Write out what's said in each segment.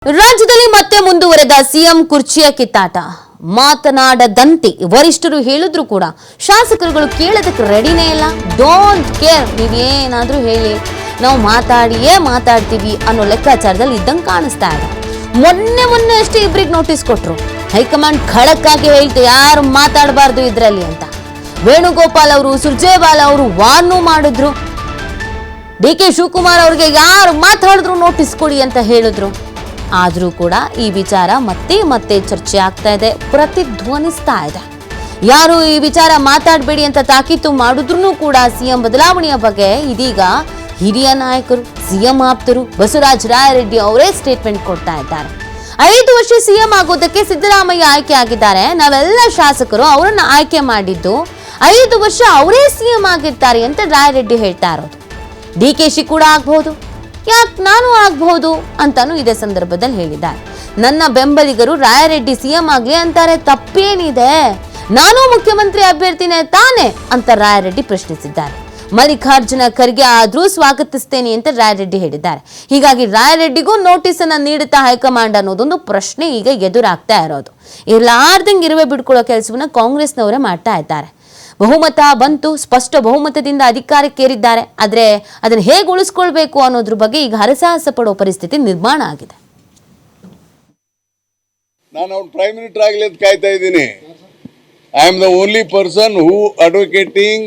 ರಾಜ್ಯದಲ್ಲಿ ಮತ್ತೆ ಮುಂದುವರೆದ ಸಿಎಂ ಕುರ್ಚಿಯ ಕಿತ್ತಾಟ. ಮಾತನಾಡದಂತೆ ವರಿಷ್ಠರು ಹೇಳಿದ್ರು ಕೂಡ ಶಾಸಕರುಗಳು ಕೇಳೋದಕ್ಕೆ ರೆಡಿನೇ ಇಲ್ಲ. ಡೋಂಟ್ ಕೇರ್, ನೀವೇನಾದ್ರೂ ಹೇಳಿ, ನಾವು ಮಾತಾಡಿಯೇ ಮಾತಾಡ್ತೀವಿ ಅನ್ನೋ ಲೆಕ್ಕಾಚಾರದಲ್ಲಿ ಇದ್ದಂಗೆ ಕಾಣಿಸ್ತಾ ಇದೆ. ಮೊನ್ನೆ ಅಷ್ಟೇ ಇಬ್ಬರಿಗೆ ನೋಟಿಸ್ ಕೊಟ್ರು. ಹೈಕಮಾಂಡ್ ಖಡಕ್ ಆಗಿ ಹೇಳ್ತೆ ಯಾರು ಮಾತಾಡಬಾರ್ದು ಇದರಲ್ಲಿ ಅಂತ. ವೇಣುಗೋಪಾಲ್ ಅವರು, ಸುರ್ಜೇವಾಲಾ ಅವರು ವಾರ್ನೂ ಮಾಡಿದ್ರು. ಡಿ.ಕೆ. ಶಿವಕುಮಾರ್ ಅವ್ರಿಗೆ ಯಾರು ಮಾತಾಡಿದ್ರು ನೋಟಿಸ್ ಕೊಡಿ ಅಂತ ಹೇಳಿದ್ರು. ಆದರೂ ಕೂಡ ಈ ವಿಚಾರ ಮತ್ತೆ ಚರ್ಚೆ ಆಗ್ತಾ ಇದೆ, ಪ್ರತಿಧ್ವನಿಸ್ತಾ ಇದೆ. ಯಾರು ಈ ವಿಚಾರ ಮಾತಾಡಬೇಡಿ ಅಂತ ತಾಕೀತು ಮಾಡಿದ್ರು ಕೂಡ ಸಿಎಂ ಬದಲಾವಣೆಯ ಬಗ್ಗೆ ಇದೀಗ ಹಿರಿಯ ನಾಯಕರು, ಸಿಎಂ ಆಪ್ತರು ಬಸವರಾಜ ರಾಯರೆಡ್ಡಿ ಅವರೇ ಸ್ಟೇಟ್ಮೆಂಟ್ ಕೊಡ್ತಾ ಇದ್ದಾರೆ. 5 ವರ್ಷ ಸಿಎಂ ಆಗೋದಕ್ಕೆ ಸಿದ್ದರಾಮಯ್ಯ ಆಯ್ಕೆ ಆಗಿದ್ದಾರೆ. ನಾವೆಲ್ಲ ಶಾಸಕರು ಅವರನ್ನ ಆಯ್ಕೆ ಮಾಡಿದ್ದು 5 ವರ್ಷ ಅವರೇ ಸಿಎಂ ಆಗಿರ್ತಾರೆ ಅಂತ ರಾಯರೆಡ್ಡಿ ಹೇಳ್ತಾ ಇರೋದು. ಡಿ.ಕೆ.ಶಿ ಕೂಡ ಆಗ್ಬಹುದು, ಯಾಕೆ ನಾನು ಆಗ್ಬಹುದು ಅಂತಾನು ಇದೇ ಸಂದರ್ಭದಲ್ಲಿ ಹೇಳಿದ್ದಾರೆ. ನನ್ನ ಬೆಂಬಲಿಗರು ರಾಯರೆಡ್ಡಿ ಸಿಎಂ ಆಗ್ಲಿ ಅಂತಾರೆ, ತಪ್ಪೇನಿದೆ? ನಾನು ಮುಖ್ಯಮಂತ್ರಿ ಅಭ್ಯರ್ಥಿನೇ ತಾನೆ ಅಂತ ರಾಯರೆಡ್ಡಿ ಪ್ರಶ್ನಿಸಿದ್ದಾರೆ. ಮಲ್ಲಿಕಾರ್ಜುನ ಖರ್ಗೆ ಆದ್ರೂ ಸ್ವಾಗತಿಸ್ತೇನೆ ಅಂತ ರಾಯರೆಡ್ಡಿ ಹೇಳಿದ್ದಾರೆ. ಹೀಗಾಗಿ ರಾಯರೆಡ್ಡಿಗೂ ನೋಟಿಸ್ ಅನ್ನ ನೀಡುತ್ತಾ ಹೈಕಮಾಂಡ್ ಅನ್ನೋದೊಂದು ಪ್ರಶ್ನೆ ಈಗ ಎದುರಾಗ್ತಾ ಇರೋದು. ಇರ್ಲಾರ್ದಂಗೆ ಇರುವೆ ಬಿಡ್ಕೊಳ್ಳೋ ಕೆಲಸವನ್ನ ಕಾಂಗ್ರೆಸ್ನವರೇ ಮಾಡ್ತಾ ಇದ್ದಾರೆ. ಬಹುಮತ ಬಂತು, ಸ್ಪಷ್ಟ ಬಹುಮತದಿಂದ ಅಧಿಕಾರಕ್ಕೇರಿದ್ದಾರೆ. ಆದರೆ ಅದನ್ನು ಹೇಗೆ ಉಳಿಸ್ಕೊಳ್ಬೇಕು ಅನ್ನೋದ್ರ ಬಗ್ಗೆ ಈಗ ಹರಸಾಹಸ ಪಡೋ ಪರಿಸ್ಥಿತಿ ನಿರ್ಮಾಣ ಆಗಿದೆ. ನಾನು ಅವ್ನು ಪ್ರೈಮ್ ಮಿನಿಸ್ಟರ್ ಆಗಲಿ ಅಂತ ಕಾಯ್ತಾ ಇದ್ದೀನಿ. I am the only person who advocating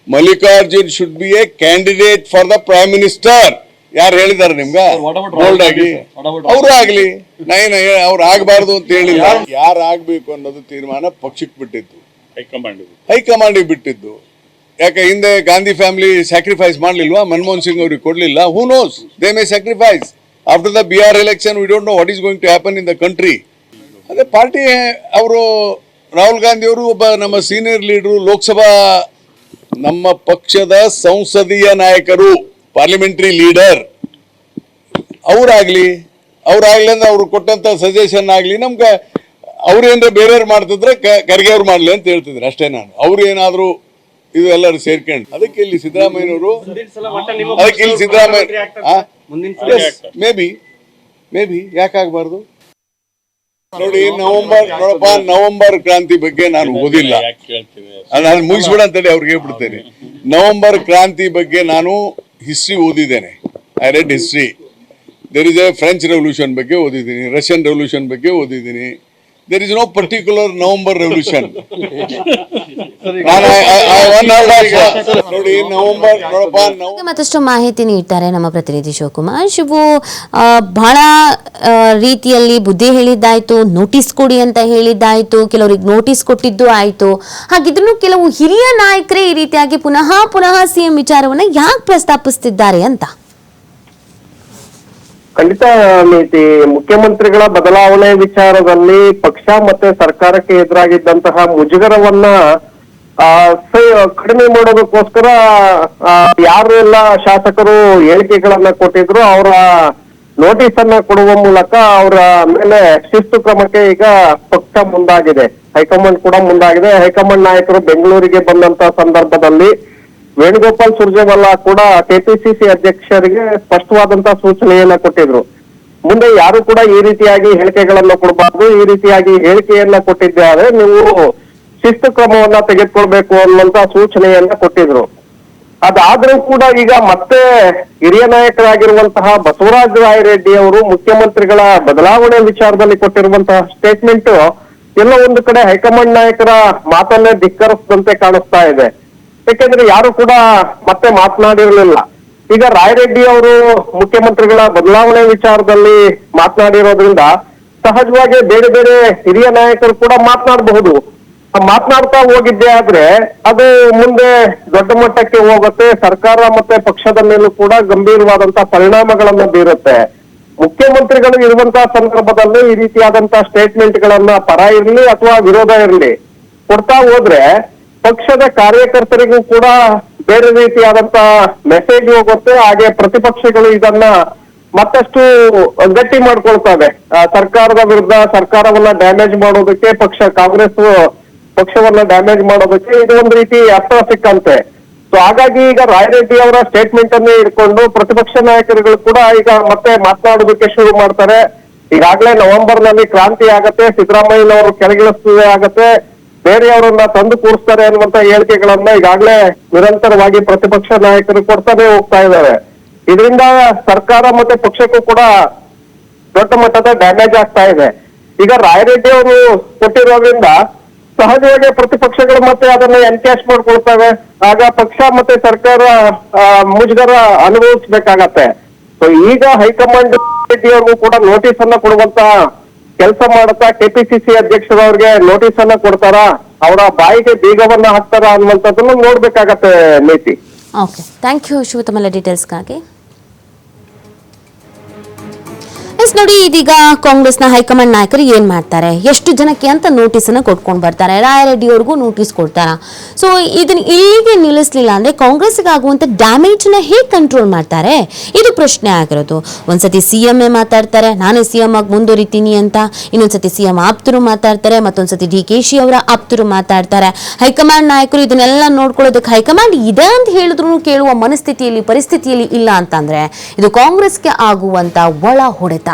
Mallikarjun should be a candidate for the prime minister. ಯಾರು ಹೇಳಿದ್ದಾರೆ ನಿಮ್ಗೆ? ಬೋಲ್ಡ್ ಆಗಿ ಅವ್ರು ಆಗ್ಲಿ, ಅವ್ರು ಆಗಬಾರ್ದು ಅಂತ ಹೇಳಿಲ್ಲ. ಯಾರು ಆಗ್ಬೇಕು ಅನ್ನೋದು ತೀರ್ಮಾನ ಪಕ್ಷಕ್ಕೆ ಬಿಟ್ಟಿದ್ದು, ಹೈಕಮಾಂಡಿಗೆ ಬಿಟ್ಟಿದ್ದು. ಯಾಕೆ ಹಿಂದೆ ಗಾಂಧಿ ಫ್ಯಾಮಿಲಿ ಸ್ಯಾಕ್ರಿಫೈಸ್ ಮಾಡ್ಲಿಲ್ವಾ? ಮನಮೋಹನ್ ಸಿಂಗ್ ಅವ್ರಿಗೆ ಕೊಡ್ಲಿಲ್ಲ? Who knows, they may sacrifice. After the BR election we don't know what is going to happen in the country. ಅದೇ ಪಾರ್ಟಿ ಅವರು, ರಾಹುಲ್ ಗಾಂಧಿ ಅವರು ಒಬ್ಬ ನಮ್ಮ ಸೀನಿಯರ್ ಲೀಡರು, ಲೋಕಸಭಾ ನಮ್ಮ ಪಕ್ಷದ ಸಂಸದೀಯ ನಾಯಕರು, ಪಾರ್ಲಿಮೆಂಟರಿ ಲೀಡರ್. ಅವ್ರಾಗ್ಲಿ ಅಂದ್ರೆ ಅವ್ರು ಕೊಟ್ಟಂತ ಸಜೆಷನ್ ಆಗ್ಲಿ, ನಮ್ಗೆ ಅವ್ರೇನ್ರ ಬೇರೆಯವ್ರು ಮಾಡ್ತಿದ್ರೆ ಖರ್ಗೆ ಅವ್ರು ಮಾಡ್ಲಿ ಅಂತ ಹೇಳ್ತಿದ್ರು ಅಷ್ಟೇ. ನಾನು ಅವ್ರು ಏನಾದ್ರು ಇದು ಎಲ್ಲರೂ ಸೇರ್ಕೊಂಡು ಅದಕ್ಕೆ ಇಲ್ಲಿ ಸಿದ್ದರಾಮಯ್ಯನವರು, ಅದಕ್ಕೆ ಇಲ್ಲಿ ಸಿದ್ದರಾಮಯ್ಯ ಮೇ ಬಿ ಯಾಕಾಗಬಾರ್ದು ನೋಡಿ. ನವೆಂಬರ್ ಕ್ರಾಂತಿ ಬಗ್ಗೆ ನಾನು ಓದಿಲ್ಲ, ನಾನು ಮುಗಿಸ್ಬಿಡ ಅಂತೇಳಿ ಅವ್ರಿಗೆ ಹೇಳ್ಬಿಡ್ತೇನೆ. ನವೆಂಬರ್ ಕ್ರಾಂತಿ ಬಗ್ಗೆ ನಾನು ಹಿಸ್ಟ್ರಿ ಓದಿದ್ದೇನೆ. I read history. There is a French revolution ಬಗ್ಗೆ ಓದಿದ್ದೀನಿ, ರಷ್ಯನ್ ರೆವಲ್ಯೂಷನ್ ಬಗ್ಗೆ ಓದಿದ್ದೀನಿ. There is no particular November revolution. ಮತ್ತಷ್ಟು ಮಾಹಿತಿ ನೀಡ್ತಾರೆ ನಮ್ಮ ಪ್ರತಿನಿಧಿ ಶಿವಕುಮಾರ್. ಶಿವು, ಬಹಳ ರೀತಿಯಲ್ಲಿ ಬುದ್ಧಿ ಹೇಳಿದ್ದಾಯ್ತು, ನೋಟಿಸ್ ಕೊಡಿ ಅಂತ ಹೇಳಿದ್ದಾಯ್ತು, ಕೆಲವರಿಗೆ ನೋಟಿಸ್ ಕೊಟ್ಟಿದ್ದು ಆಯ್ತು. ಹಾಗಿದ್ರು ಕೆಲವು ಹಿರಿಯ ನಾಯಕರೇ ಈ ರೀತಿಯಾಗಿ ಪುನಃ ಸಿಎಂ ವಿಚಾರವನ್ನ ಯಾಕೆ ಪ್ರಸ್ತಾಪಿಸ್ತಿದ್ದಾರೆ ಅಂತ? ಖಂಡಿತ ನೀತಿ, ಮುಖ್ಯಮಂತ್ರಿಗಳ ಬದಲಾವಣೆ ವಿಚಾರದಲ್ಲಿ ಪಕ್ಷ ಮತ್ತೆ ಸರ್ಕಾರಕ್ಕೆ ಎದುರಾಗಿದ್ದಂತಹ ಮುಜುಗರವನ್ನ ಕಡಿಮೆ ಮಾಡೋದಕ್ಕೋಸ್ಕರ ಯಾರೆಲ್ಲ ಶಾಸಕರು ಹೇಳಿಕೆಗಳನ್ನ ಕೊಟ್ಟಿದ್ರು ಅವರ ನೋಟಿಸ್ ಅನ್ನ ಕೊಡುವ ಮೂಲಕ ಅವರ ಮೇಲೆ ಶಿಸ್ತು ಕ್ರಮಕ್ಕೆ ಈಗ ಪಕ್ಷ ಮುಂದಾಗಿದೆ, ಹೈಕಮಾಂಡ್ ಕೂಡ ಮುಂದಾಗಿದೆ. ಹೈಕಮಾಂಡ್ ನಾಯಕರು ಬೆಂಗಳೂರಿಗೆ ಬಂದಂತ ಸಂದರ್ಭದಲ್ಲಿ ವೇಣುಗೋಪಾಲ್, ಸುರ್ಜೇವಾಲಾ ಕೂಡ ಕೆಪಿಸಿಸಿ ಅಧ್ಯಕ್ಷರಿಗೆ ಸ್ಪಷ್ಟವಾದಂತಹ ಸೂಚನೆಯನ್ನ ಕೊಟ್ಟಿದ್ರು. ಮುಂದೆ ಯಾರು ಕೂಡ ಈ ರೀತಿಯಾಗಿ ಹೇಳಿಕೆಗಳನ್ನ ಕೊಡಬಾರ್ದು, ಈ ರೀತಿಯಾಗಿ ಹೇಳಿಕೆಯನ್ನ ಕೊಟ್ಟಿದ್ದಾರೆ, ನೀವು ಶಿಸ್ತು ಕ್ರಮವನ್ನ ತೆಗೆದುಕೊಳ್ಬೇಕು ಅನ್ನುವಂತ ಸೂಚನೆಯನ್ನ ಕೊಟ್ಟಿದ್ರು. ಅದಾದ್ರೂ ಕೂಡ ಈಗ ಮತ್ತೆ ಹಿರಿಯ ನಾಯಕರಾಗಿರುವಂತಹ ಬಸವರಾಜ ರಾಯರೆಡ್ಡಿ ಅವರು ಮುಖ್ಯಮಂತ್ರಿಗಳ ಬದಲಾವಣೆ ವಿಚಾರದಲ್ಲಿ ಕೊಟ್ಟಿರುವಂತಹ ಸ್ಟೇಟ್ಮೆಂಟ್ ಎಲ್ಲ ಒಂದು ಕಡೆ ಹೈಕಮಾಂಡ್ ನಾಯಕರ ಮಾತನ್ನೇ ಧಿಕ್ಕರಿಸಿದಂತೆ ಕಾಣಿಸ್ತಾ ಇದೆ. ಯಾಕೆಂದ್ರೆ ಯಾರು ಕೂಡ ಮತ್ತೆ ಮಾತನಾಡಿರಲಿಲ್ಲ. ಈಗ ರಾಯರೆಡ್ಡಿ ಅವರು ಮುಖ್ಯಮಂತ್ರಿಗಳ ಬದಲಾವಣೆ ವಿಚಾರದಲ್ಲಿ ಮಾತನಾಡಿರೋದ್ರಿಂದ ಸಹಜವಾಗಿ ಬೇರೆ ಬೇರೆ ಹಿರಿಯ ನಾಯಕರು ಕೂಡ ಮಾತನಾಡಬಹುದು. ಮಾತನಾಡ್ತಾ ಹೋಗಿದ್ದೆ ಆದ್ರೆ ಅದು ಮುಂದೆ ದೊಡ್ಡ ಮಟ್ಟಕ್ಕೆ ಹೋಗುತ್ತೆ, ಸರ್ಕಾರ ಮತ್ತೆ ಪಕ್ಷದ ಮೇಲೂ ಕೂಡ ಗಂಭೀರವಾದಂತಹ ಪರಿಣಾಮಗಳನ್ನ ಬೀರುತ್ತೆ. ಮುಖ್ಯಮಂತ್ರಿಗಳು ಇರುವಂತಹ ಸಂದರ್ಭದಲ್ಲಿ ಈ ರೀತಿಯಾದಂತಹ ಸ್ಟೇಟ್ಮೆಂಟ್ ಗಳನ್ನ ಪರ ಇರ್ಲಿ ಅಥವಾ ವಿರೋಧ ಇರ್ಲಿ ಕೊಡ್ತಾ ಹೋದ್ರೆ ಪಕ್ಷದ ಕಾರ್ಯಕರ್ತರಿಗೂ ಕೂಡ ಬೇರೆ ರೀತಿಯಾದಂತಹ ಮೆಸೇಜ್ ಹೋಗುತ್ತೆ. ಹಾಗೆ ಪ್ರತಿಪಕ್ಷಗಳು ಇದನ್ನ ಮತ್ತಷ್ಟು ಗಟ್ಟಿ ಮಾಡ್ಕೊಳ್ತವೆ. ಸರ್ಕಾರದ ವಿರುದ್ಧ, ಸರ್ಕಾರವನ್ನ ಡ್ಯಾಮೇಜ್ ಮಾಡೋದಕ್ಕೆ, ಕಾಂಗ್ರೆಸ್ ಪಕ್ಷವನ್ನ ಡ್ಯಾಮೇಜ್ ಮಾಡೋದಕ್ಕೆ ಇದು ಒಂದು ರೀತಿ ಅಸ್ತ್ರ ಸಿಕ್ಕಂತೆ. ಸೊ ಹಾಗಾಗಿ ಈಗ ರಾಯರೆಡ್ಡಿ ಅವರ ಸ್ಟೇಟ್ಮೆಂಟ್ ಅನ್ನು ಇಟ್ಕೊಂಡು ಪ್ರತಿಪಕ್ಷ ನಾಯಕರುಗಳು ಕೂಡ ಈಗ ಮತ್ತೆ ಮಾತನಾಡೋದಕ್ಕೆ ಶುರು ಮಾಡ್ತಾರೆ. ಈಗಾಗಲೇ ನವೆಂಬರ್ ನಲ್ಲಿ ಕ್ರಾಂತಿ ಆಗತ್ತೆ, ಸಿದ್ದರಾಮಯ್ಯನವರು ಕೆಳಗಿಳಿಸುವುದೇ ಆಗತ್ತೆ, ಬೇರೆಯವರನ್ನ ತಂದು ಕೂರಿಸ್ತಾರೆ ಅನ್ನುವಂತ ಹೇಳಿಕೆಗಳನ್ನ ಈಗಾಗಲೇ ನಿರಂತರವಾಗಿ ಪ್ರತಿಪಕ್ಷ ನಾಯಕರು ಕೊಡ್ತಾನೆ ಹೋಗ್ತಾ ಇದ್ದಾರೆ. ಇದರಿಂದ ಸರ್ಕಾರ ಮತ್ತೆ ಪಕ್ಷಕ್ಕೂ ಕೂಡ ದೊಡ್ಡ ಮಟ್ಟದ ಡ್ಯಾಮೇಜ್ ಆಗ್ತಾ ಇದೆ. ಈಗ ರಾಯರೆಡ್ಡಿ ಅವರು ಕೊಟ್ಟಿರೋದ್ರಿಂದ ಸಹಜವಾಗಿ ಪ್ರತಿಪಕ್ಷಗಳು ಮತ್ತೆ ಅದನ್ನ ಎನ್ಕ್ಯಾಶ್ ಮಾಡ್ಕೊಳ್ತವೆ. ಆಗ ಪಕ್ಷ ಮತ್ತೆ ಸರ್ಕಾರ ಮುಜುಗರ ಅನುಭವಿಸ್ಬೇಕಾಗತ್ತೆ. ಸೊ ಈಗ ಹೈಕಮಾಂಡ್ ರೆಡ್ಡಿ ಅವ್ರಿಗೂ ಕೂಡ ನೋಟಿಸ್ ಅನ್ನ ಕೊಡುವಂತ ಕೆಲಸ ಮಾಡುತ್ತಾ ಕೆಪಿಸಿಸಿ ಅಧ್ಯಕ್ಷರವ್ರಿಗೆ ನೋಟಿಸ್ ಅನ್ನ ಕೊಡ್ತಾರ, ಅವರ ಬಾಯಿಗೆ ಬೀಗವನ್ನ ಹಾಕ್ತಾರ ಅನ್ನುವಂಥದ್ದನ್ನು ನೋಡ್ಬೇಕಾಗತ್ತೆ ನೀತಿ. ಓಕೆ, ಥ್ಯಾಂಕ್ ಯು ಶಿವತಮಲ ಡೀಟೇಲ್ಸ್ಗಾಗಿ. ಎಸ್ ನೋಡಿ, ಇದೀಗ ಕಾಂಗ್ರೆಸ್ನ ಹೈಕಮಾಂಡ್ ನಾಯಕರು ಏನ್ ಮಾಡ್ತಾರೆ, ಎಷ್ಟು ಜನಕ್ಕೆ ಅಂತ ನೋಟಿಸ್ ಅನ್ನ ಕೊಟ್ಕೊಂಡು ಬರ್ತಾರೆ, ರಾಯರೆಡ್ಡಿ ಅವ್ರಿಗೂ ನೋಟಿಸ್ ಕೊಡ್ತಾರ. ಸೊ ಇದನ್ನ ಇಲ್ಲಿಗೆ ನಿಲ್ಲಿಸಲಿಲ್ಲ ಅಂದ್ರೆ ಕಾಂಗ್ರೆಸ್ಗೆ ಆಗುವಂತ ಡ್ಯಾಮೇಜ್ ನ ಹೇಗೆ ಕಂಟ್ರೋಲ್ ಮಾಡ್ತಾರೆ, ಇದು ಪ್ರಶ್ನೆ ಆಗಿರೋದು. ಒಂದ್ಸತಿ ಸಿಎಂ ಮಾತಾಡ್ತಾರೆ, ನಾನೇ ಸಿಎಂ ಆಗಿ ಮುಂದುವರಿತೀನಿ ಅಂತ, ಇನ್ನೊಂದ್ಸತಿ ಸಿಎಂ ಆಪ್ತರು ಮಾತಾಡ್ತಾರೆ, ಮತ್ತೊಂದ್ಸತಿ DKಶಿ ಅವರ ಆಪ್ತರು ಮಾತಾಡ್ತಾರೆ. ಹೈಕಮಾಂಡ್ ನಾಯಕರು ಇದನ್ನೆಲ್ಲ ನೋಡ್ಕೊಳ್ಳೋದಕ್ಕೆ ಹೈಕಮಾಂಡ್ ಇದೆ ಅಂತ ಹೇಳಿದ್ರು ಕೇಳುವ ಪರಿಸ್ಥಿತಿಯಲ್ಲಿ ಇಲ್ಲ ಅಂತಂದ್ರೆ ಇದು ಕಾಂಗ್ರೆಸ್ಗೆ ಆಗುವಂತ ಒಳ ಹೊಡೆತ.